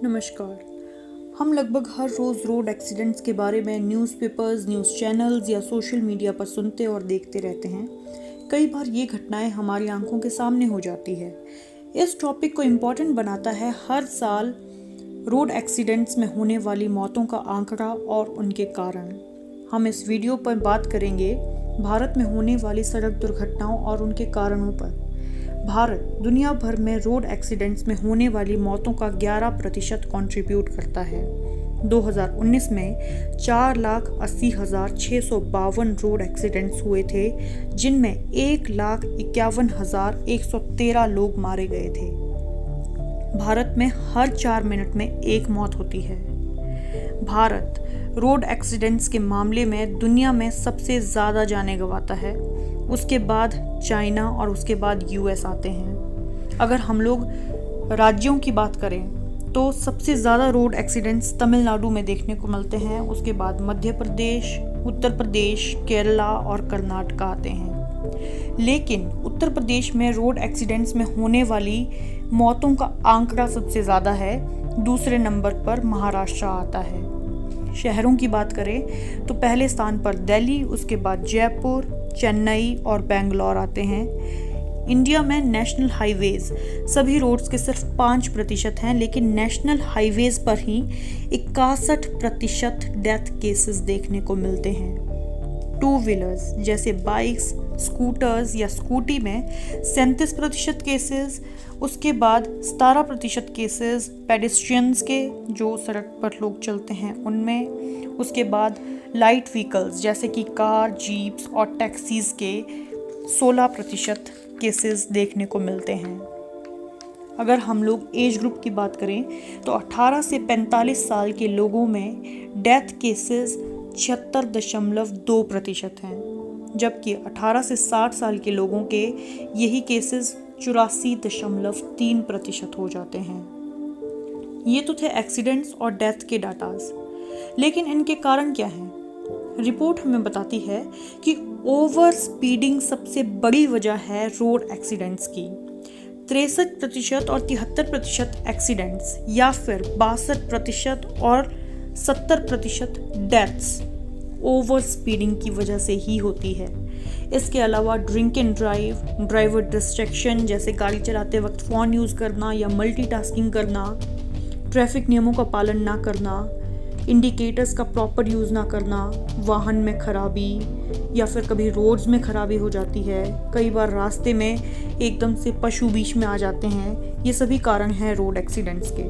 नमस्कार। हम लगभग हर रोज़ रोड एक्सीडेंट्स के बारे में न्यूज़पेपर्स, न्यूज़ चैनल्स या सोशल मीडिया पर सुनते और देखते रहते हैं। कई बार ये घटनाएं हमारी आंखों के सामने हो जाती है। इस टॉपिक को इम्पॉर्टेंट बनाता है हर साल रोड एक्सीडेंट्स में होने वाली मौतों का आंकड़ा और उनके कारण। हम इस वीडियो पर बात करेंगे भारत में होने वाली सड़क दुर्घटनाओं और उनके कारणों पर। भारत दुनिया भर में रोड एक्सीडेंट्स में होने वाली मौतों का 11% कंट्रीब्यूट करता है। 2019 में 4,80,652 रोड एक्सीडेंट्स हुए थे, जिनमें 1,51,113 लोग मारे गए थे। भारत में हर 4 मिनट में एक मौत होती है। भारत रोड एक्सीडेंट्स के मामले में दुनिया में सबसे ज़्यादा जानें गंवाता है। उसके बाद चाइना और उसके बाद यूएस आते हैं। अगर हम लोग राज्यों की बात करें तो सबसे ज़्यादा रोड एक्सीडेंट्स तमिलनाडु में देखने को मिलते हैं। उसके बाद मध्य प्रदेश, उत्तर प्रदेश, केरला और कर्नाटक आते हैं। लेकिन उत्तर प्रदेश में रोड एक्सीडेंट्स में होने वाली मौतों का आंकड़ा सबसे ज़्यादा है। दूसरे नंबर पर महाराष्ट्र आता है। शहरों की बात करें तो पहले स्थान पर दिल्ली, उसके बाद जयपुर, चेन्नई और बेंगलोर आते हैं। इंडिया में नेशनल हाईवेज सभी रोड्स के सिर्फ 5% हैं, लेकिन नेशनल हाईवेज पर ही 61% डेथ केसेस देखने को मिलते हैं। टू व्हीलर्स जैसे बाइक्स, स्कूटर्स या स्कूटी में 37% केसेस, उसके बाद 17% केसेस पेडेस्ट्रियंस के, जो सड़क पर लोग चलते हैं उनमें, उसके बाद लाइट व्हीकल्स जैसे कि कार, जीप्स और टैक्सीज के 16% केसेस देखने को मिलते हैं। अगर हम लोग एज ग्रुप की बात करें तो 18 से 45 साल के लोगों में डेथ केसेस 76.2% हैं, जबकि 18 से 60 साल के लोगों के यही केसेस 84.3% हो जाते हैं। ये तो थे एक्सीडेंट्स और डेथ के डाटाज, लेकिन इनके कारण क्या हैं? रिपोर्ट हमें बताती है कि ओवर स्पीडिंग सबसे बड़ी वजह है रोड एक्सीडेंट्स की। 63% और 73% एक्सीडेंट्स या फिर 62% और 70% डेथ्स ओवर स्पीडिंग की वजह से ही होती है। इसके अलावा drink and drive, driver distraction जैसे गाड़ी चलाते वक्त फ़ोन यूज़ करना या मल्टीटास्किंग करना, ट्रैफिक नियमों का पालन ना करना, इंडिकेटर्स का प्रॉपर यूज़ ना करना, वाहन में खराबी या फिर कभी रोड्स में खराबी हो जाती है, कई बार रास्ते में एकदम से पशु बीच में आ जाते हैं। ये सभी कारण हैं रोड एक्सीडेंट्स के।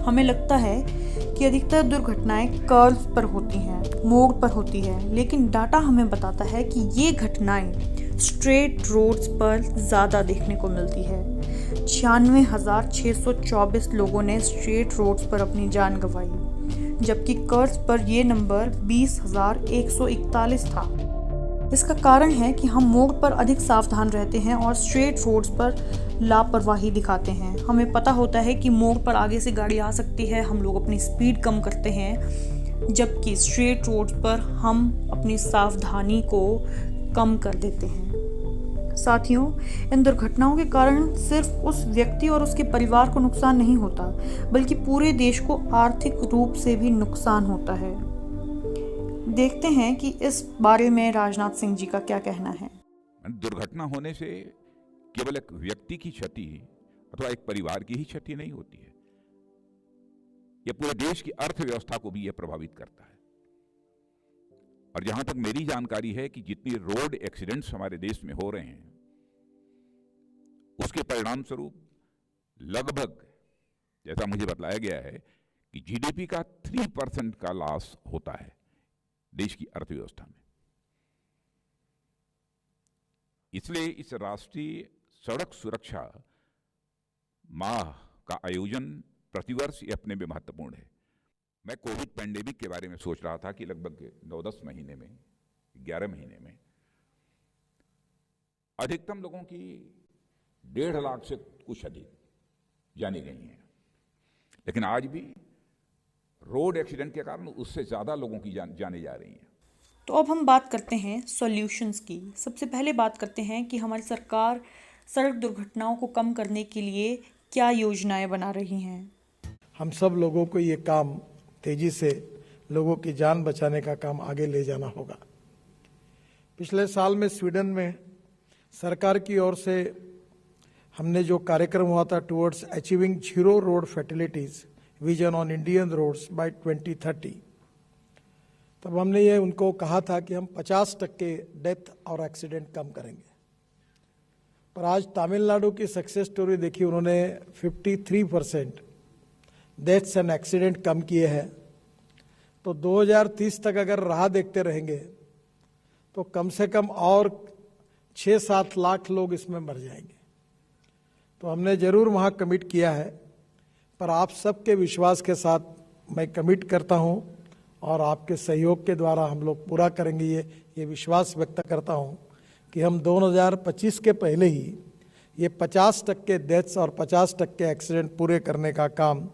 हमें लगता है कि अधिकतर दुर्घटनाएं कर्व्स पर होती हैं, मोड़ पर होती है, लेकिन डाटा हमें बताता है कि ये घटनाएं स्ट्रेट रोड्स पर ज़्यादा देखने को मिलती है। 96,624 लोगों ने स्ट्रेट रोड्स पर अपनी जान गंवाई, जबकि कर्व्स पर ये नंबर 20,141 था। इसका कारण है कि हम मोड़ पर अधिक सावधान रहते हैं और स्ट्रेट रोड्स पर लापरवाही दिखाते हैं। हमें पता होता है कि मोड़ पर आगे से गाड़ी आ सकती है, हम लोग अपनी स्पीड कम करते हैं, जबकि स्ट्रेट रोड्स पर हम अपनी सावधानी को कम कर देते हैं। साथियों, इन दुर्घटनाओं के कारण सिर्फ उस व्यक्ति और उसके परिवार को नुकसान नहीं होता, बल्कि पूरे देश को आर्थिक रूप से भी नुकसान होता है। देखते हैं कि इस बारे में राजनाथ सिंह जी का क्या कहना है। दुर्घटना होने से केवल एक व्यक्ति की क्षति अथवा एक परिवार की ही क्षति नहीं होती है, यह पूरे देश की अर्थव्यवस्था को भी यह प्रभावित करता है। और जहां तक मेरी जानकारी है कि जितनी रोड एक्सीडेंट्स हमारे देश में हो रहे हैं, उसके परिणाम स्वरूप लगभग, जैसा मुझे बताया गया है, कि जीडीपी का 3% का लॉस होता है देश की अर्थव्यवस्था में। इसलिए इस राष्ट्रीय सड़क सुरक्षा माह का आयोजन प्रतिवर्ष ये अपने में महत्वपूर्ण है। मैं कोविड पैंडेमिक के बारे में सोच रहा था कि लगभग 9-10 महीने में, 11 महीने में अधिकतम लोगों की 1.5 लाख से कुछ अधिक जानी गई हैं, लेकिन आज भी रोड एक्सीडेंट के कारण उससे ज़्यादा लोगों की जाने जा रही हैं। तो अब हम बात करते हैं सॉल्यूशंस की। सबसे पहले बात करते हैं कि हमारी सरकार सड़क दुर्घटनाओं को कम करने के लिए क्या योजनाएं बना रही हैं। हम सब लोगों को ये काम तेजी से लोगों की जान बचाने का काम आगे ले जाना होगा। पिछले साल में स्वीडन में सरकार की ओर से हमने जो कार्यक्रम हुआ था towards achieving zero road fatalities vision on Indian roads by 2030, तब हमने ये उनको कहा था कि हम 50% डेथ और एक्सीडेंट कम करेंगे। पर आज तमिलनाडु की सक्सेस स्टोरी देखी, उन्होंने 53% डेथ्स एंड एक्सीडेंट कम किए हैं। तो 2030 तक अगर राह देखते रहेंगे तो कम से कम और 6-7 लाख लोग इसमें मर जाएंगे। तो हमने जरूर वहाँ कमिट किया है, पर आप सबके विश्वास के साथ मैं कमिट करता हूँ और आपके सहयोग के द्वारा हम लोग पूरा करेंगे। ये विश्वास व्यक्त करता हूँ कि हम 2025 के पहले ही ये 50% डेथ्स और 50% एक्सीडेंट पूरे करने का काम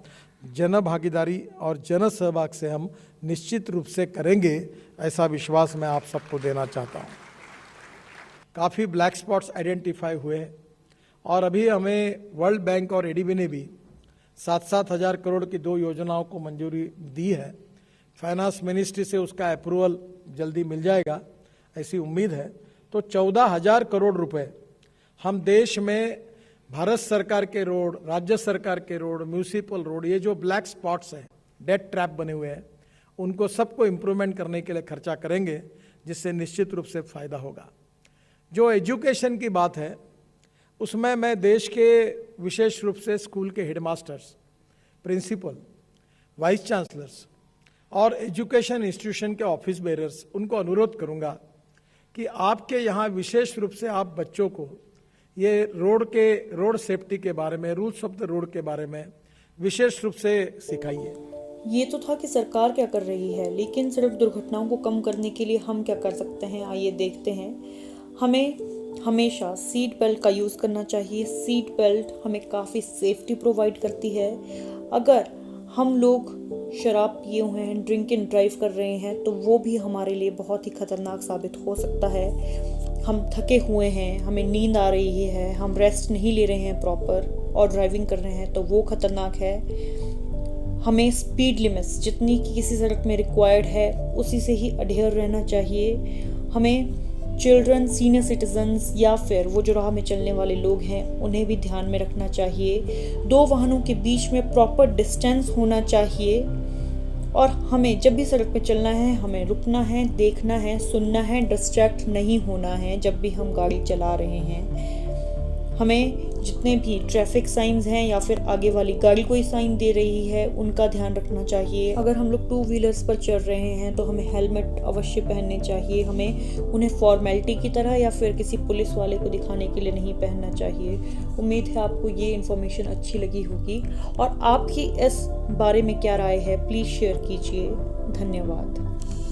जन भागीदारी और जन सहभाग से हम निश्चित रूप से करेंगे, ऐसा विश्वास मैं आप सबको देना चाहता हूँ। काफ़ी ब्लैक स्पॉट्स आइडेंटिफाई हुए हैं और अभी हमें वर्ल्ड बैंक और एडीबी ने भी 7-7 हज़ार करोड़ की 2 योजनाओं को मंजूरी दी है। फाइनेंस मिनिस्ट्री से उसका अप्रूवल जल्दी मिल जाएगा, ऐसी उम्मीद है। तो 14,000 करोड़ रुपए हम देश में भारत सरकार के रोड, राज्य सरकार के रोड, म्यूनिसिपल रोड, ये जो ब्लैक स्पॉट्स हैं, डेट ट्रैप बने हुए हैं, उनको सबको इम्प्रूवमेंट करने के लिए खर्चा करेंगे, जिससे निश्चित रूप से फायदा होगा। जो एजुकेशन की बात है, उसमें मैं देश के विशेष रूप से स्कूल के हेडमास्टर्स, प्रिंसिपल, वाइस चांसलर्स और एजुकेशन इंस्टीट्यूशन के ऑफिस बेरर्स, उनको अनुरोध करूंगा कि आपके यहाँ विशेष रूप से आप बच्चों को ये रोड सेफ्टी के बारे में, रूल्स ऑफ द रोड के बारे में विशेष रूप से सिखाइए। ये तो था कि सरकार क्या कर रही है, लेकिन सड़क दुर्घटनाओं को कम करने के लिए हम क्या कर सकते हैं, आइए देखते हैं। हमें हमेशा सीट बेल्ट का यूज़ करना चाहिए। सीट बेल्ट हमें काफ़ी सेफ्टी प्रोवाइड करती है। अगर हम लोग शराब पिए हुए हैं, ड्रिंक एंड ड्राइव कर रहे हैं, तो वो भी हमारे लिए बहुत ही खतरनाक साबित हो सकता है। हम थके हुए हैं, हमें नींद आ रही है, हम रेस्ट नहीं ले रहे हैं प्रॉपर और ड्राइविंग कर रहे हैं, तो वो खतरनाक है। हमें स्पीड लिमिट्स जितनी कि किसी सड़क में रिक्वायर्ड है उसी से ही अडेयर रहना चाहिए। हमें चिल्ड्रन, सीनियर सिटीजन्स या फिर वो जो राह में चलने वाले लोग हैं उन्हें भी ध्यान में रखना चाहिए। 2 वाहनों के बीच में प्रॉपर डिस्टेंस होना चाहिए और हमें जब भी सड़क पे चलना है हमें रुकना है, देखना है, सुनना है, डिस्ट्रैक्ट नहीं होना है जब भी हम गाड़ी चला रहे हैं। हमें जितने भी ट्रैफिक साइंस हैं या फिर आगे वाली गाड़ी कोई साइन दे रही है उनका ध्यान रखना चाहिए। अगर हम लोग 2 व्हीलर्स पर चल रहे हैं तो हमें हेलमेट अवश्य पहनने चाहिए। हमें उन्हें फॉर्मेलिटी की तरह या फिर किसी पुलिस वाले को दिखाने के लिए नहीं पहनना चाहिए। उम्मीद है आपको ये इन्फॉर्मेशन अच्छी लगी होगी और आपकी इस बारे में क्या राय है प्लीज़ शेयर कीजिए। धन्यवाद।